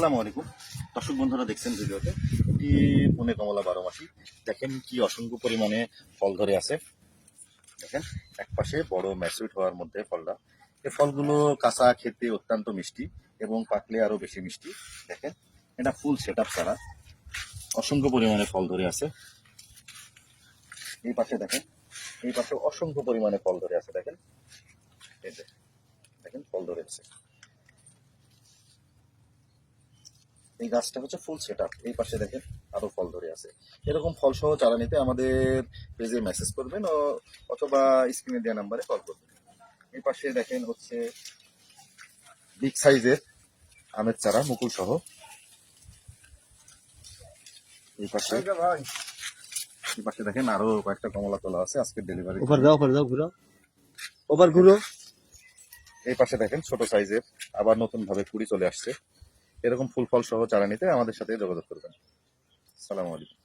আসসালামু আলাইকুম দর্শক বন্ধুরা, দেখছেন ভিডিওতে এটি পুনে কমলা 12 মাসি। দেখেন কি অসংখ্য পরিমাণে ফল ধরে আছে। দেখেন একপাশে বড় ম্যাচুইড হওয়ার মধ্যে ফলটা, এই ফলগুলো কাঁচা খেতে অত্যন্ত মিষ্টি এবং পাকলে আরো বেশি মিষ্টি। দেখেন এটা ফুল সেট আপ ছাড়া অসংখ্য পরিমাণে ফল ধরে আছে। এই পাশে দেখেন, এই পাশে অসংখ্য পরিমাণে ফল ধরে আছে। দেখেন এই যে দেখেন ফল ধরে আছে। এই গাছটা হচ্ছে ফুল সেট আপ। এই পাশে দেখেন আরো ফল ধরে আছে। এরকম ফল সহ চারা নিতে আমাদের পেজে মেসেজ করবেন অথবা স্ক্রিনে দেওয়া নাম্বারে কল করবেন। এই পাশে দেখেন হচ্ছে বিগ সাইজের আমের চারা মুকুল সহ। এই পাশে দেখেন আরো কয়েকটা কমলা তোলা আছে আজকে ডেলিভারি। ওভার ঘুরো। এই পাশে দেখেন ছোট সাইজের আবার নতুন ভাবে কুড়ি চলে আসছে। এরকম ফুল ফল সহ চারা নিতে আমাদের সাথে যোগাযোগ করবেন। আসসালামু আলাইকুম।